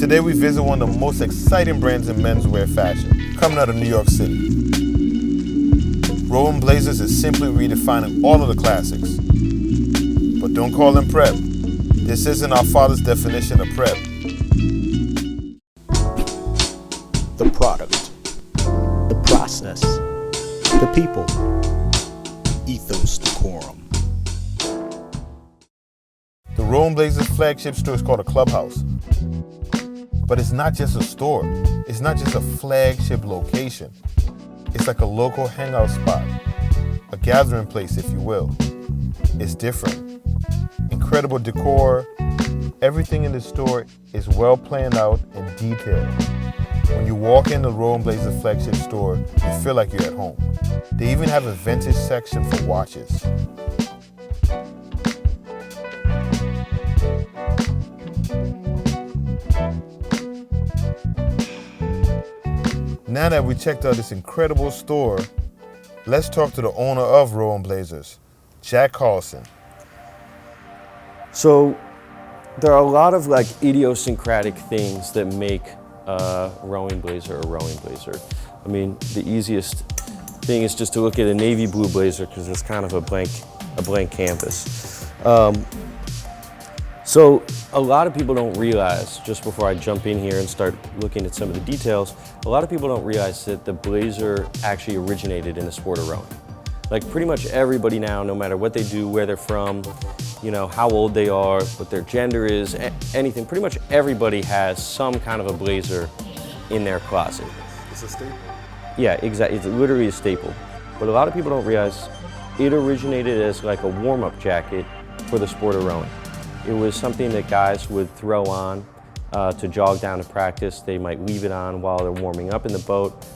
Today we visit one of the most exciting brands in menswear fashion, coming out of New York City. Rowan Blazers is simply redefining all of the classics. But don't call them prep. This isn't our father's definition of prep. The product, the process, the people. ETHOS DECORUM. The Rowan Blazers flagship store is called a clubhouse. But it's not just a store. It's not just a flagship location. It's like a local hangout spot, a gathering place, if you will. It's different. Incredible decor. Everything in the store is well planned out and detailed. When you walk in the Rowan Blazers flagship store, you feel like you're at home. They even have a vintage section for watches. Now that we checked out this incredible store, let's talk to the owner of Rowan Blazers, Jack Carlson. So there are a lot of like idiosyncratic things that make a rowing blazer a rowing blazer. I mean, the easiest thing is just to look at a navy blue blazer because it's kind of a blank canvas. So a lot of people don't realize, just before I jump in here and start looking at some of the details, a lot of people don't realize that the blazer actually originated in the sport of rowing. Like pretty much everybody now, no matter what they do, where they're from, you know, how old they are, what their gender is, anything, pretty much everybody has some kind of a blazer in their closet. It's a staple. Yeah, exactly, it's literally a staple. But a lot of people don't realize it originated as like a warm-up jacket for the sport of rowing. It was something that guys would throw on to jog down to practice. They might leave it on while they're warming up in the boat.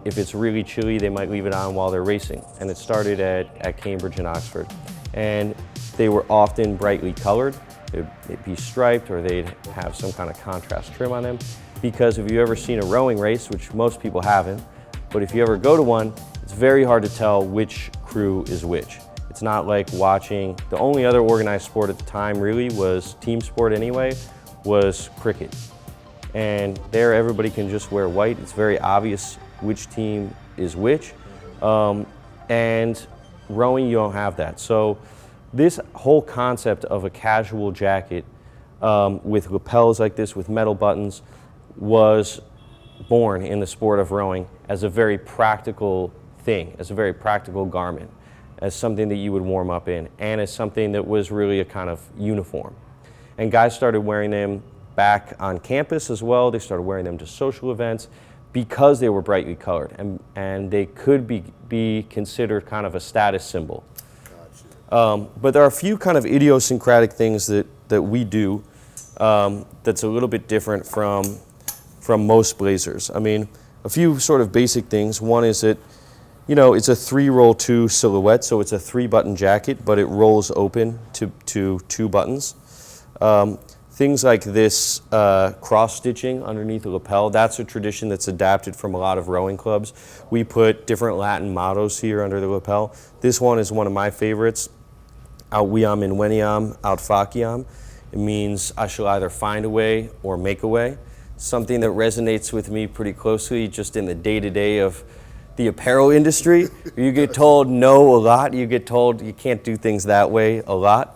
If it's really chilly, they might leave it on while they're racing. And it started at Cambridge and Oxford. And they were often brightly colored. They'd be striped or they'd have some kind of contrast trim on them. Because if you've ever seen a rowing race, which most people haven't, but if you ever go to one, it's very hard to tell which crew is which. It's not like watching, the only other organized sport at the time really was, team sport anyway, was cricket. And there everybody can just wear white. It's very obvious which team is which. And rowing, you don't have that. So this whole concept of a casual jacket with lapels like this, with metal buttons, was born in the sport of rowing as a very practical thing, as a very practical garment, as something that you would warm up in, and as something that was really a kind of uniform. And guys started wearing them back on campus as well. They started wearing them to social events because they were brightly colored, and they could be considered kind of a status symbol. Gotcha. But there are a few kind of idiosyncratic things that we do that's a little bit different from most blazers. I mean, a few sort of basic things. One is that, you know, it's a 3-roll-2 silhouette, so it's a 3-button jacket, but it rolls open to 2 buttons. Things like this cross-stitching underneath the lapel, that's a tradition that's adapted from a lot of rowing clubs. We put different Latin mottos here under the lapel. This one is one of my favorites. Aut viam inveniam, aut faciam. It means I shall either find a way or make a way. Something that resonates with me pretty closely just in the day-to-day of the apparel industry. You get told no a lot. You get told you can't do things that way a lot.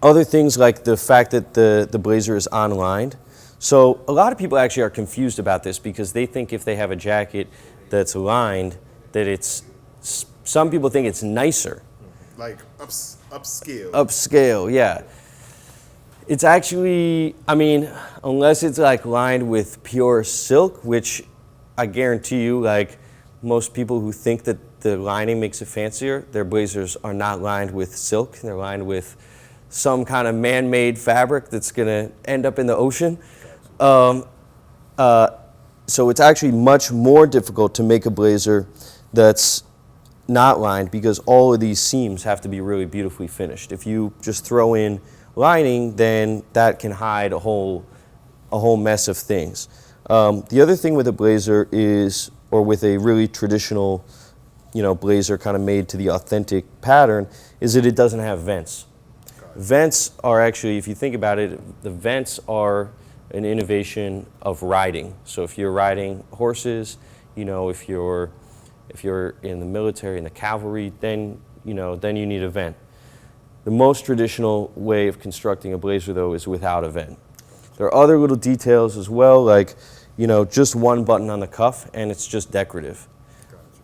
Other things like the fact that the blazer is unlined. So a lot of people actually are confused about this because they think if they have a jacket that's lined, that it's, some people think it's nicer. Like upscale. Upscale, yeah. It's actually, I mean, unless it's like lined with pure silk, which I guarantee you, like most people who think that the lining makes it fancier, their blazers are not lined with silk. They're lined with some kind of man-made fabric that's gonna end up in the ocean. So it's actually much more difficult to make a blazer that's not lined because all of these seams have to be really beautifully finished. If you just throw in lining, then that can hide a whole mess of things. The other thing with a blazer is, or with a really traditional, you know, blazer kind of made to the authentic pattern, is that it doesn't have vents. Vents are actually, if you think about it, the vents are an innovation of riding. So if you're riding horses, if you're in the military, in the cavalry, then you need a vent. The most traditional way of constructing a blazer, though, is without a vent. There are other little details as well, like just one button on the cuff, and it's just decorative.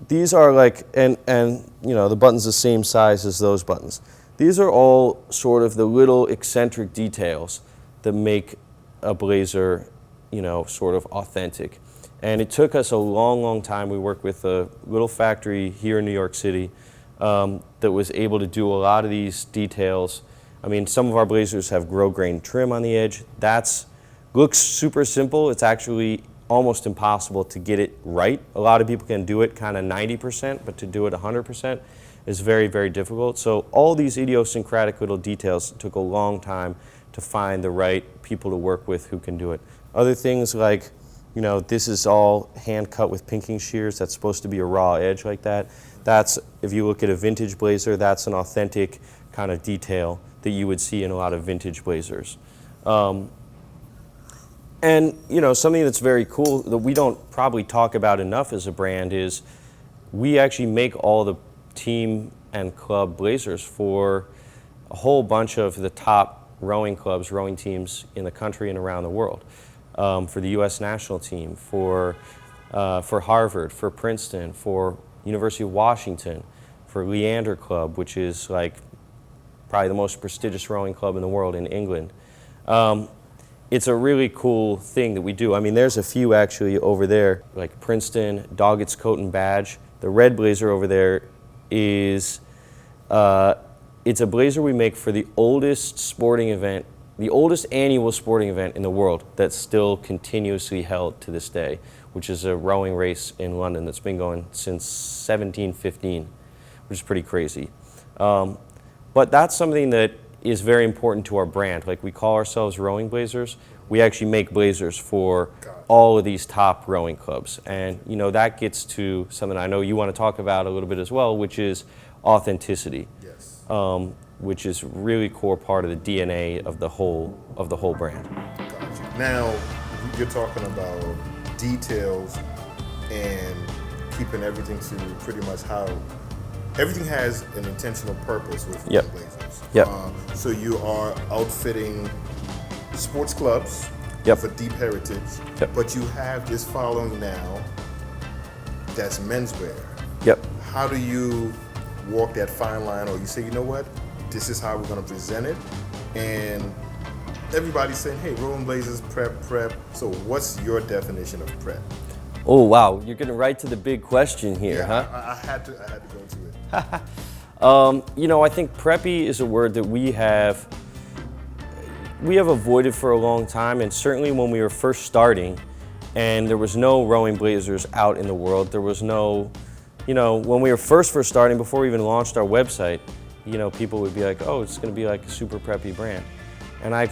These are and the button's the same size as those buttons. These are all sort of the little eccentric details that make a blazer, sort of authentic. And it took us a long, long time. We worked with a little factory here in New York City that was able to do a lot of these details. I mean, some of our blazers have grosgrain trim on the edge. Looks super simple. It's actually almost impossible to get it right. A lot of people can do it kind of 90%, but to do it 100% is very, very difficult. So all these idiosyncratic little details took a long time to find the right people to work with who can do it. Other things like, this is all hand cut with pinking shears. That's supposed to be a raw edge like that. That's, if you look at a vintage blazer, that's an authentic kind of detail that you would see in a lot of vintage blazers. And something that's very cool that we don't probably talk about enough as a brand is we actually make all the team and club blazers for a whole bunch of the top rowing clubs, rowing teams in the country and around the world. For the U.S. national team, for Harvard, for Princeton, for University of Washington, for Leander Club, which is probably the most prestigious rowing club in the world in England. It's a really cool thing that we do. I mean, there's a few actually over there, like Princeton, Doggett's Coat and Badge. The red blazer over there is, it's a blazer we make for the oldest sporting event, the oldest annual sporting event in the world that's still continuously held to this day, which is a rowing race in London that's been going since 1715, which is pretty crazy. But that's something that is very important to our brand. Like, we call ourselves Rowing Blazers. We actually make blazers for all of these top rowing clubs. And that gets to something I know you want to talk about a little bit as well, which is authenticity. Yes. Which is really core part of the DNA of the whole brand. Gotcha. Now, you're talking about details and keeping everything to pretty much how everything has an intentional purpose with Yep. blazers. Yep. So you are outfitting sports clubs Yep. for deep heritage, Yep. but you have this following now that's menswear. Yep. How do you walk that fine line, or you say, this is how we're going to present it, and everybody's saying, hey, Rowing Blazers, prep. So what's your definition of prep? Oh, wow, you're getting right to the big question here, Yeah, huh? I had to go to it. I think preppy is a word that we have avoided for a long time, and certainly when we were first starting and there was no rowing blazers out in the world, there was no, when we were first starting, before we even launched our website, people would be like, oh, it's going to be like a super preppy brand. And I'd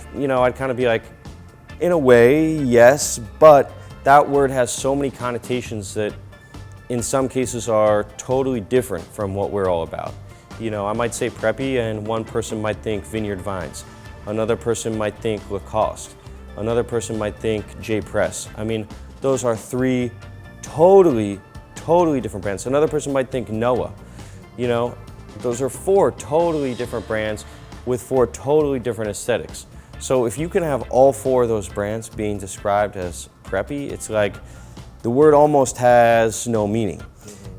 kind of be like, in a way, yes, but that word has so many connotations that in some cases are totally different from what we're all about. I might say preppy and one person might think Vineyard Vines. Another person might think Lacoste. Another person might think J Press. I mean, those are three totally different brands. Another person might think Noah. Those are four totally different brands with four totally different aesthetics. So if you can have all four of those brands being described as preppy, it's like the word almost has no meaning.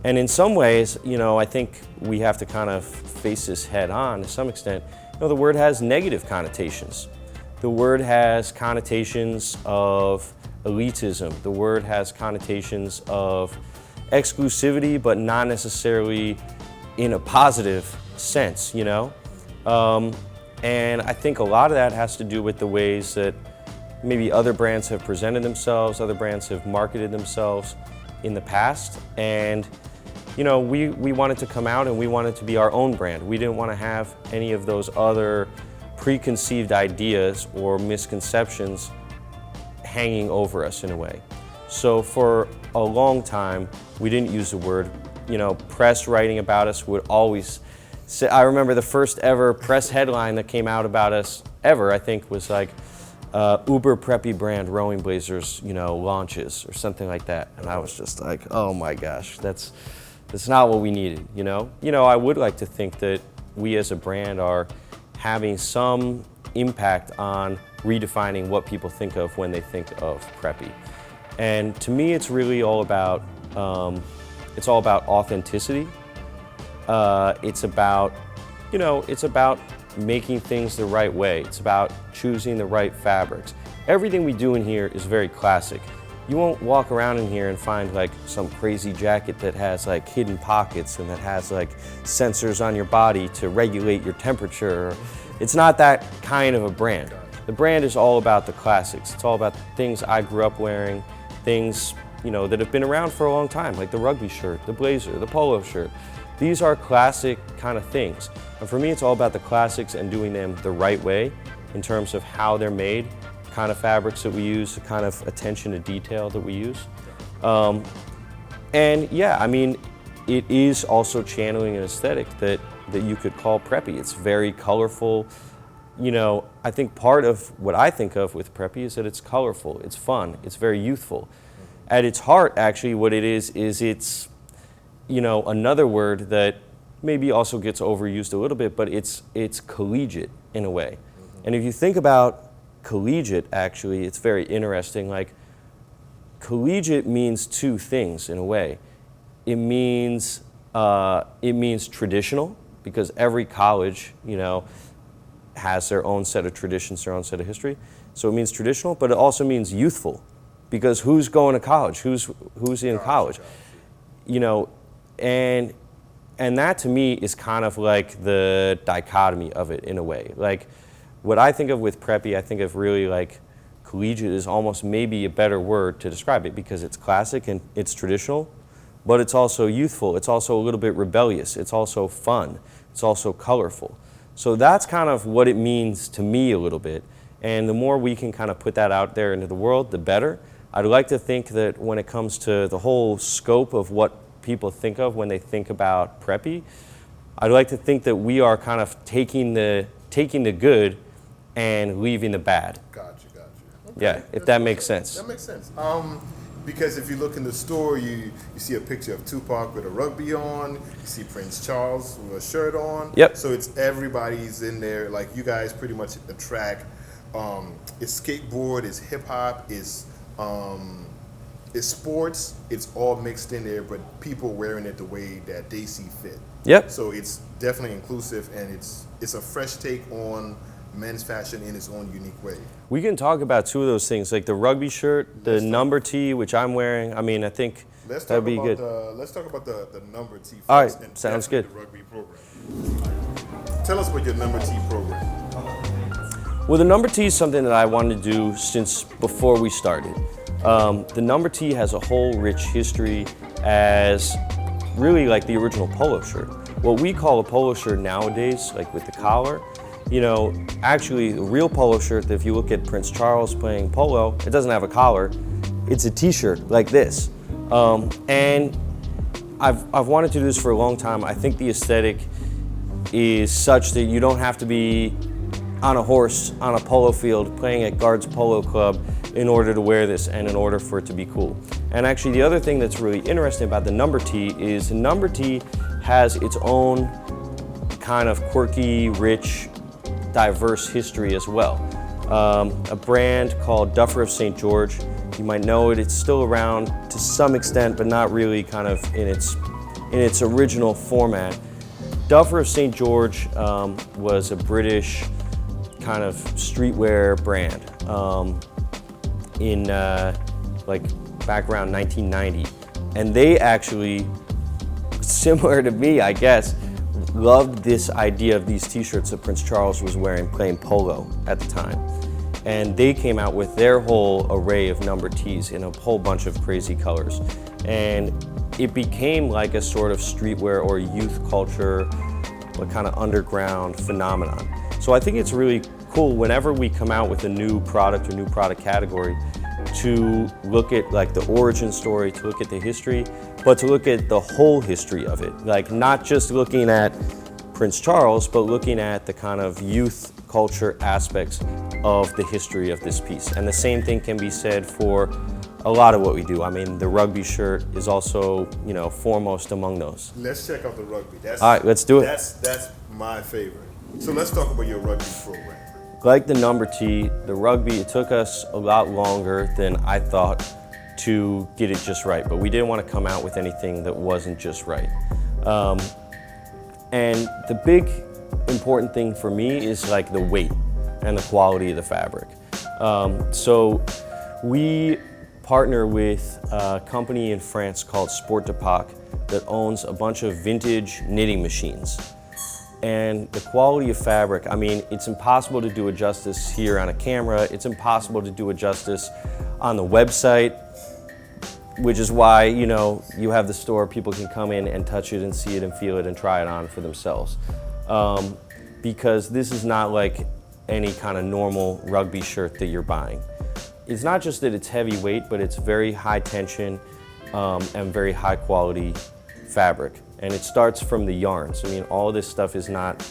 And in some ways, I think we have to kind of face this head on to some extent. The word has negative connotations. The word has connotations of elitism. The word has connotations of exclusivity, but not necessarily in a positive sense, And I think a lot of that has to do with the ways that maybe other brands have presented themselves, other brands have marketed themselves in the past. And, we wanted to come out and we wanted to be our own brand. We didn't want to have any of those other preconceived ideas or misconceptions hanging over us in a way. So for a long time, we didn't use the word. Press writing about us would always I remember the first ever press headline that came out about us ever, I think, was like, Uber preppy brand rowing blazers, launches or something like that. And I was just like, oh my gosh, that's not what we needed, I would like to think that we as a brand are having some impact on redefining what people think of when they think of preppy. And to me, it's really all about, authenticity. It's about making things the right way. It's about choosing the right fabrics. Everything we do in here is very classic. You won't walk around in here and find like some crazy jacket that has like hidden pockets and that has like sensors on your body to regulate your temperature. It's not that kind of a brand. The brand is all about the classics. It's all about things I grew up wearing, things that have been around for a long time, like the rugby shirt, the blazer, the polo shirt. These are classic kind of things. And for me, it's all about the classics and doing them the right way in terms of how they're made, the kind of fabrics that we use, the kind of attention to detail that we use. And yeah, I mean, it is also channeling an aesthetic that you could call preppy. It's very colorful. I think part of what I think of with preppy is that it's colorful, it's fun, it's very youthful. At its heart, actually, what it is it's, another word that maybe also gets overused a little bit, but it's collegiate in a way. And if you think about collegiate, actually, it's very interesting. Like, collegiate means two things in a way. It means traditional, because every college, has their own set of traditions, their own set of history. So it means traditional, but it also means youthful, because who's going to college? Who's in college? And that to me is kind of like the dichotomy of it in a way. Like, what I think of with preppy, I think of really like collegiate is almost maybe a better word to describe it, because it's classic and it's traditional, but it's also youthful. It's also a little bit rebellious. It's also fun. It's also colorful. So that's kind of what it means to me a little bit. And the more we can kind of put that out there into the world, the better. I'd like to think that when it comes to the whole scope of what people think of when they think about preppy, I'd like to think that we are kind of taking the good and leaving the bad. Gotcha. Okay. Yeah, if that makes sense. That makes sense. Because if you look in the store, you see a picture of Tupac with a rugby on. You see Prince Charles with a shirt on. Yep. So it's everybody's in there. Like, you guys pretty much attract. It's skateboard, it's hip hop, it's sports. It's all mixed in there, but people wearing it the way that they see fit. Yep. So it's definitely inclusive, and it's a fresh take on men's fashion in its own unique way. We can talk about two of those things, like the rugby shirt, the number tee, which I'm wearing. I mean, I think that'd be good. Let's talk about the number tee first. All right, and sounds good. The rugby program. Tell us about your number tee program. Well, the number tee is something that I wanted to do since before we started. The number tee has a whole rich history as really like the original polo shirt. What we call a polo shirt nowadays, like with the collar, actually the real polo shirt, if you look at Prince Charles playing polo, it doesn't have a collar. It's a t-shirt like this. And I've wanted to do this for a long time. I think the aesthetic is such that you don't have to be on a horse on a polo field playing at Guards Polo Club in order to wear this and in order for it to be cool. And actually the other thing that's really interesting about the number tee is the number tee has its own kind of quirky, rich, diverse history as well. A brand called Duffer of St. George, you might know it, it's still around to some extent, but not really kind of in its original format. Duffer of St. George was a British kind of streetwear brand in like back around 1990. And they actually, similar to me, I guess, loved this idea of these t-shirts that Prince Charles was wearing playing polo at the time. And they came out with their whole array of number tees in a whole bunch of crazy colors. And it became like a sort of streetwear or youth culture, a kind of underground phenomenon. So I think it's really cool whenever we come out with a new product or new product category to look at like the origin story, to look at the history, but to look at the whole history of it. Like not just looking at Prince Charles, but looking at the kind of youth culture aspects of the history of this piece. And the same thing can be said for a lot of what we do. I mean, the rugby shirt is also, you know, foremost among those. Let's check out the rugby. All right, let's do it. That's my favorite. So let's talk about your rugby program. Like the number T, the rugby, it took us a lot longer than I thought to get it just right, but we didn't want to come out with anything that wasn't just right. And the big important thing for me is like the weight and the quality of the fabric. So we partner with a company in France called Sport-de-Pac that owns a bunch of vintage knitting machines. And the quality of fabric, I mean, it's impossible to do it justice here on a camera. It's impossible to do it justice on the website, which is why, you know, you have the store, people can come in and touch it and see it and feel it and try it on for themselves. Because this is not like any kind of normal rugby shirt that you're buying. It's not just that it's heavyweight, but it's very high tension and very high quality fabric. And it starts from the yarns. I mean, all of this stuff is not,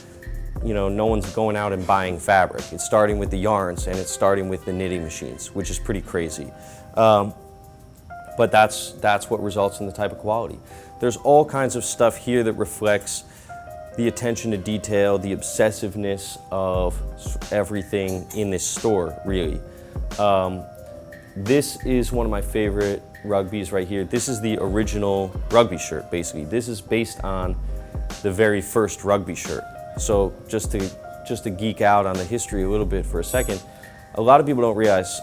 you know, no one's going out and buying fabric. It's starting with the yarns and it's starting with the knitting machines, which is pretty crazy. But that's what results in the type of quality. There's all kinds of stuff here that reflects the attention to detail, the obsessiveness of everything in this store, really. This is one of my favorite rugbies right here. This is the original rugby shirt, basically. This is based on the very first rugby shirt. So just to geek out on the history a little bit for a second, a lot of people don't realize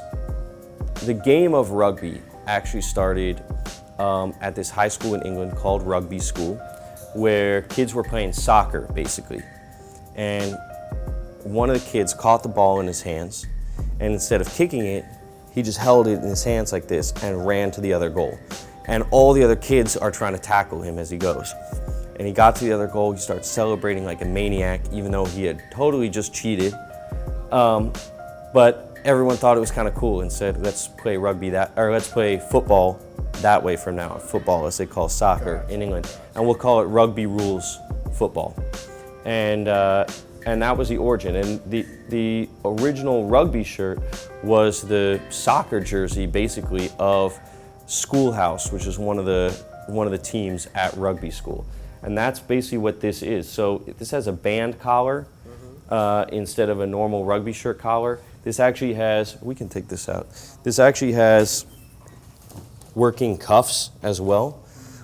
the game of rugby actually started at this high school in England called Rugby School, where kids were playing soccer, basically. And one of the kids caught the ball in his hands, and instead of kicking it, he just held it in his hands like this and ran to the other goal. And all the other kids are trying to tackle him as he goes. And he got to the other goal, he started celebrating like a maniac, even though he had totally just cheated. But everyone thought it was kind of cool and said, let's play let's play football that way from now on. Football, as they call soccer in England. And we'll call it rugby rules football. And that was the origin. And the original rugby shirt was the soccer jersey, basically, of Schoolhouse, which is one of the teams at rugby school. And that's basically what this is. So this has a band collar instead of a normal rugby shirt collar. This actually has, we can take this out. This actually has working cuffs as well,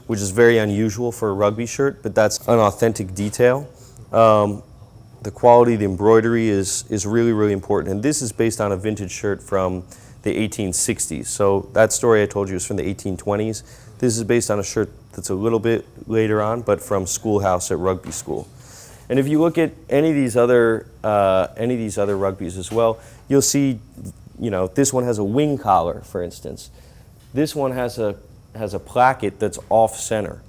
which is very unusual for a rugby shirt, but that's an authentic detail. The quality of the embroidery is really, really important. And this is based on a vintage shirt from the 1860s. So that story I told you is from the 1820s. This is based on a shirt that's a little bit later on, but from Schoolhouse at rugby school. And if you look at any of these other rugbies as well, you'll see, you know, this one has a wing collar, for instance. This one has a placket that's off center.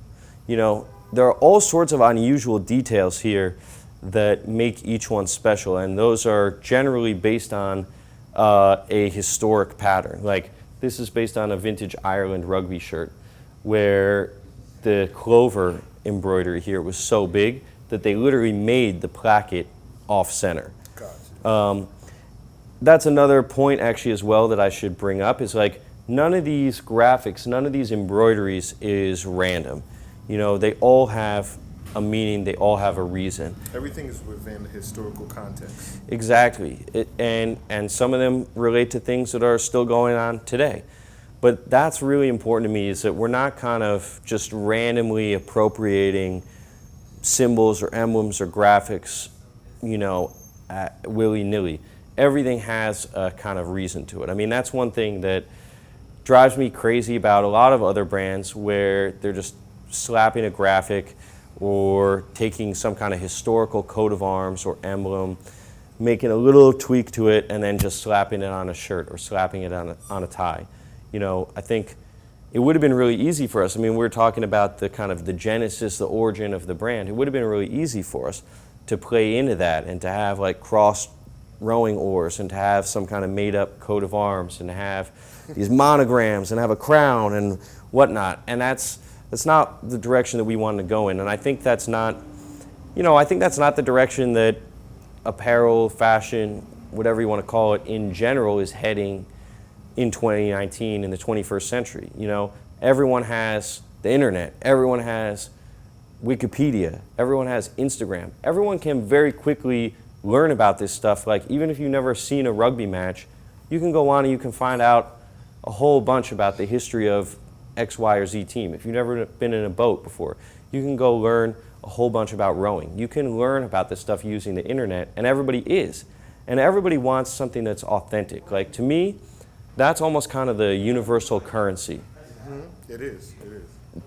You know, there are all sorts of unusual details here that make each one special, and those are generally based on a historic pattern. Like this is based on a vintage Ireland rugby shirt where the clover embroidery here was so big that they literally made the placket off center. Gotcha. That's another point actually as well that I should bring up is like none of these graphics, none of these embroideries is random. You know, they all have a meaning, they all have a reason. Everything is within the historical context. Exactly, and some of them relate to things that are still going on today. But that's really important to me is that we're not kind of just randomly appropriating symbols or emblems or graphics, you know, willy-nilly. Everything has a kind of reason to it. I mean, that's one thing that drives me crazy about a lot of other brands where they're just slapping a graphic or taking some kind of historical coat of arms or emblem, making a little tweak to it, and then just slapping it on a shirt or slapping it on a tie. You know, I think it would have been really easy for us. I mean, we're talking about the kind of the genesis, the origin of the brand. It would have been really easy for us to play into that and to have like cross rowing oars and to have some kind of made up coat of arms and to have these monograms and have a crown and whatnot. And that's not the direction that we wanted to go in. And I think that's not, I think that's not the direction that apparel, fashion, whatever you want to call it, in general is heading in 2019 in the 21st century. Everyone has the internet, everyone has Wikipedia, everyone has Instagram. Everyone can very quickly learn about this stuff. Like, even if you've never seen a rugby match, you can go on and you can find out a whole bunch about the history of X, Y, or Z team. If you've never been in a boat before, you can go learn a whole bunch about rowing. You can learn about this stuff using the internet, and everybody is. And everybody wants something that's authentic. Like, to me, that's almost kind of the universal currency. It is.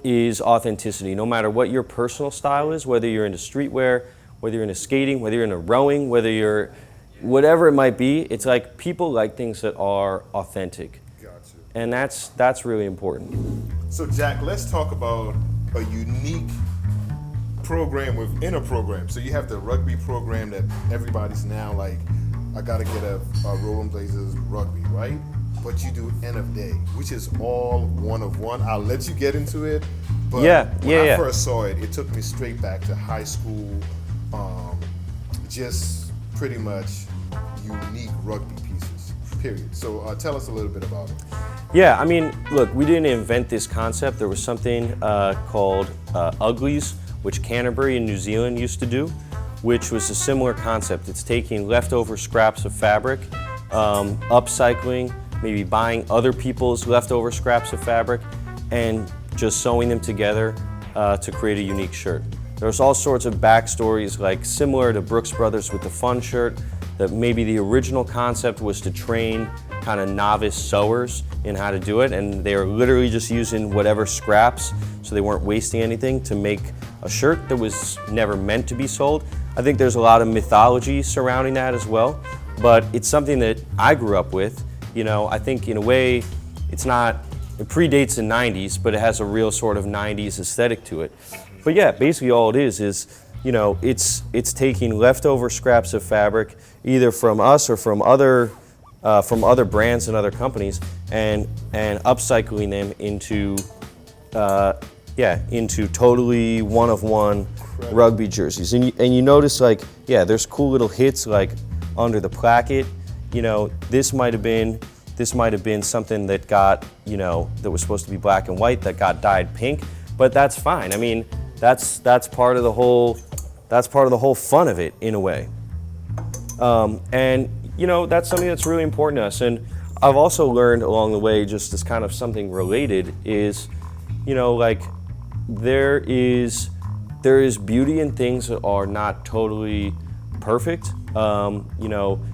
Is authenticity. No matter what your personal style is, whether you're into streetwear, whether you're into skating, whether you're into rowing, whatever it might be, it's like people like things that are authentic. Gotcha. And that's really important. So Jack, let's talk about a unique program within a program. So you have the rugby program that everybody's now like, I gotta get a Rolling Blazers rugby, right? But you do end of day, which is all one of one. I'll let you get into it. But when I first saw it, it took me straight back to high school, just pretty much unique rugby pieces, period. So tell us a little bit about it. Yeah, I mean, look, we didn't invent this concept. There was something called Uglies, which Canterbury in New Zealand used to do, which was a similar concept. It's taking leftover scraps of fabric, upcycling, maybe buying other people's leftover scraps of fabric, and just sewing them together to create a unique shirt. There's all sorts of backstories, like similar to Brooks Brothers with the fun shirt, that maybe the original concept was to train kind of novice sewers in how to do it, and they were literally just using whatever scraps, so they weren't wasting anything, to make a shirt that was never meant to be sold. I think there's a lot of mythology surrounding that as well, but it's something that I grew up with. I think in a way it predates the 90s, but it has a real sort of 90s aesthetic to it. But yeah, basically all it is it's taking leftover scraps of fabric, either from us or from other brands and other companies, and upcycling them into totally one-of-one rugby jerseys. And you notice, there's cool little hits like under the placket. This might have been something that got, that was supposed to be black and white that got dyed pink, but that's fine. I mean, that's part of the whole fun of it in a way. And that's something that's really important to us. And I've also learned along the way, just as kind of something related, is, there is beauty in things that are not totally perfect.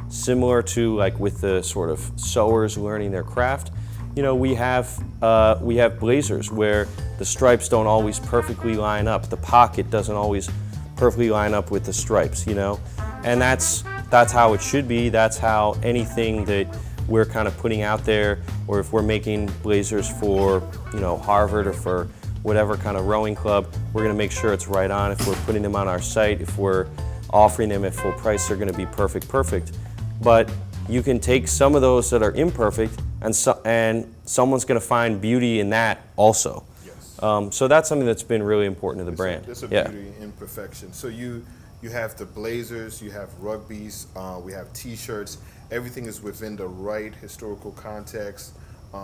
Similar to like with the sort of sewers learning their craft, we have blazers where the stripes don't always perfectly line up. The pocket doesn't always perfectly line up with the stripes, and that's how it should be. That's how anything that we're kind of putting out there, or if we're making blazers for Harvard or for whatever kind of rowing club, we're going to make sure it's right on. If we're putting them on our site, if we're offering them at full price, they're going to be perfect. But you can take some of those that are imperfect, and someone's going to find beauty in that also. Yes. So that's something that's been really important to the brand. There's a beauty in imperfection. So you have the blazers, you have rugbies, we have t-shirts. Everything is within the right historical context.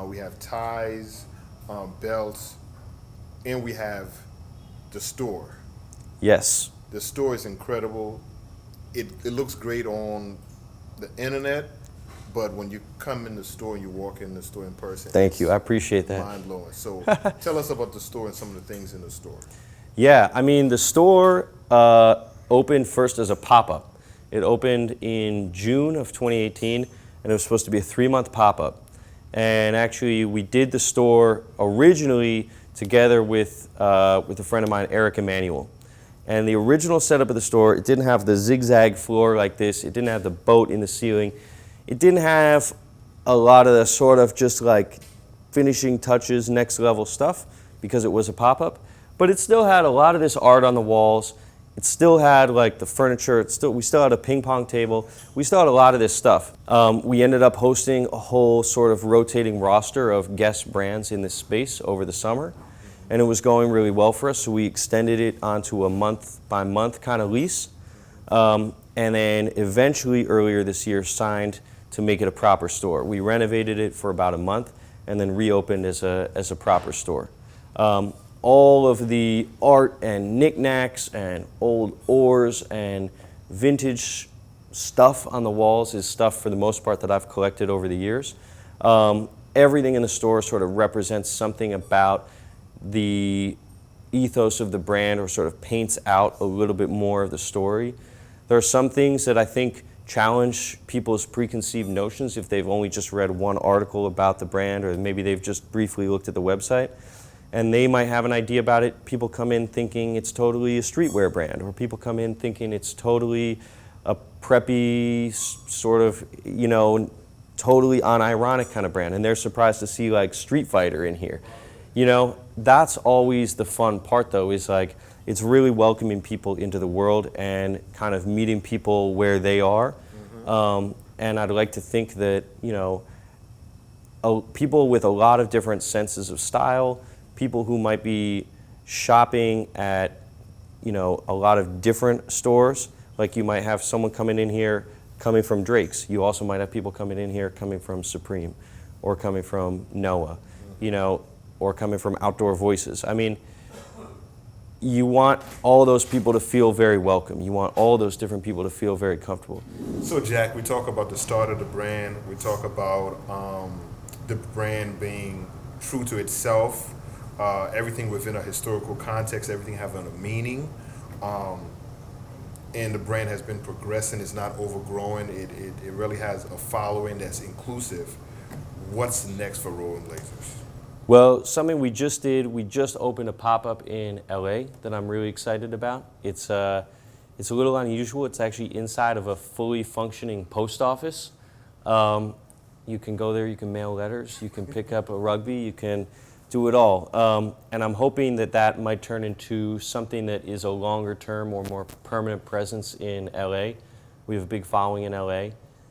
We have ties, belts, and we have the store. Yes. The store is incredible. It looks great on the internet, but when you come in the store and you walk in the store in person, thank you, I appreciate that. Mind-blowing. So tell us about the store and some of the things in the store. Yeah, I mean, the store opened first as a pop-up. It opened in June of 2018, and it was supposed to be a 3-month pop-up. And actually, we did the store originally together with a friend of mine, Eric Emanuel. And the original setup of the store, it didn't have the zigzag floor like this. It didn't have the boat in the ceiling. It didn't have a lot of the sort of just like finishing touches, next level stuff, because it was a pop-up. But it still had a lot of this art on the walls. It still had like the furniture. We still had a ping pong table. We still had a lot of this stuff. We ended up hosting a whole sort of rotating roster of guest brands in this space over the summer. and it was going really well for us, so we extended it onto a month-by-month kind of lease, and then eventually earlier this year signed to make it a proper store. We renovated it for about a month and then reopened as a proper store. All of the art and knickknacks and old oars and vintage stuff on the walls is stuff for the most part that I've collected over the years. Everything in the store sort of represents something about the ethos of the brand, or sort of paints out a little bit more of the story. There are some things that I think challenge people's preconceived notions if they've only just read one article about the brand, or maybe they've just briefly looked at the website, and they might have an idea about it. People come in thinking it's totally a streetwear brand, or people come in thinking it's totally a preppy sort of, you know, totally unironic kind of brand, and they're surprised to see like Street Fighter in here. You know, that's always the fun part though, is like, it's really welcoming people into the world and kind of meeting people where they are. And I'd like to think that, you know, people with a lot of different senses of style, people who might be shopping at, you know, a lot of different stores, like you might have someone coming in here coming from Drake's. You also might have people coming in here coming from Supreme, or coming from Noah, you know, or coming from Outdoor Voices. I mean, you want all those people to feel very welcome. You want all those different people to feel very comfortable. So Jack, we talk about the start of the brand. We talk about the brand being true to itself, everything within a historical context, everything having a meaning. And the brand has been progressing. It's not overgrowing. It really has a following that's inclusive. What's next for Rolling Blazers? Well, something we just did, we just opened a pop-up in LA that I'm really excited about. It's a little unusual. It's actually inside of a fully functioning post office. You can go there, you can mail letters, you can pick up a rugby, you can do it all. And I'm hoping that that might turn into something that is a longer term or more permanent presence in LA. We have a big following in LA,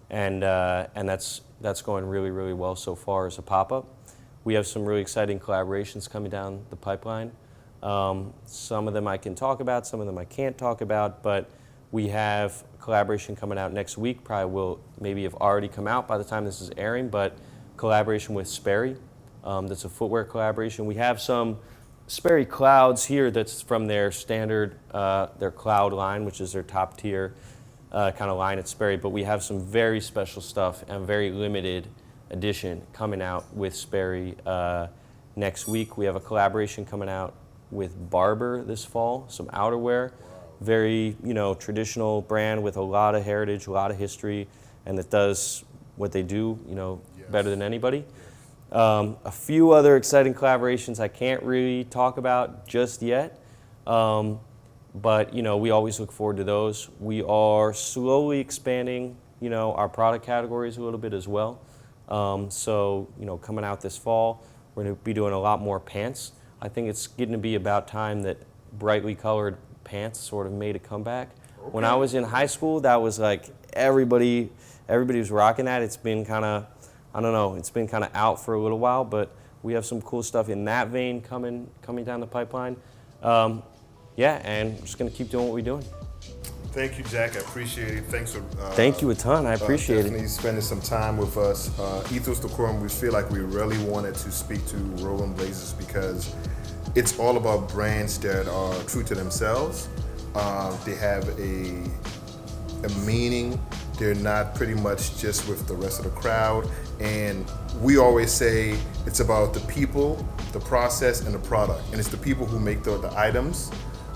and that's going really, really well so far as a pop-up. We have some really exciting collaborations coming down the pipeline. Some of them I can talk about, some of them I can't talk about, but we have a collaboration coming out next week, probably will maybe have already come out by the time this is airing, but collaboration with Sperry. That's a footwear collaboration. We have some Sperry Clouds here that's from their standard, their Cloud line, which is their top tier kind of line at Sperry, but we have some very special stuff and very limited edition coming out with Sperry next week. We have a collaboration coming out with Barber this fall, some outerwear, very, you know, traditional brand with a lot of heritage, a lot of history, and that does what they do, you know, better than anybody. A few other exciting collaborations I can't really talk about just yet, but, you know, we always look forward to those. We are slowly expanding, you know, our product categories a little bit as well. So, you know, coming out this fall, we're going to be doing a lot more pants. I think it's getting to be about time that brightly colored pants sort of made a comeback. Okay. When I was in high school, that was like everybody was rocking that. It's been kind of, I don't know, it's been kind of out for a little while, but we have some cool stuff in that vein coming down the pipeline. Yeah, and we're just going to keep doing what we're doing. Thank you, Jack. I appreciate it. Thanks for thank you a ton. I appreciate definitely spending some time with us. Ethos Decorum, we feel like we really wanted to speak to Rolling Blazers because it's all about brands that are true to themselves. They have a meaning. They're not pretty much just with the rest of the crowd. And we always say it's about the people, the process, and the product. And it's the people who make the items,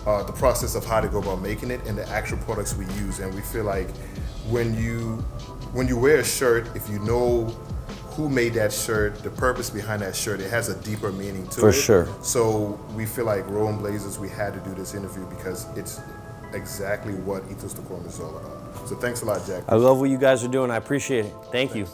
the process of how to go about making it, and the actual products we use. And we feel like when you wear a shirt, if you know who made that shirt, the purpose behind that shirt, it has a deeper meaning to it. For sure. So we feel like Rolling Blazers, we had to do this interview because it's exactly what Ethos Decorum is all about. So thanks a lot, Jack. I love what you guys are doing. I appreciate it. Thanks. You.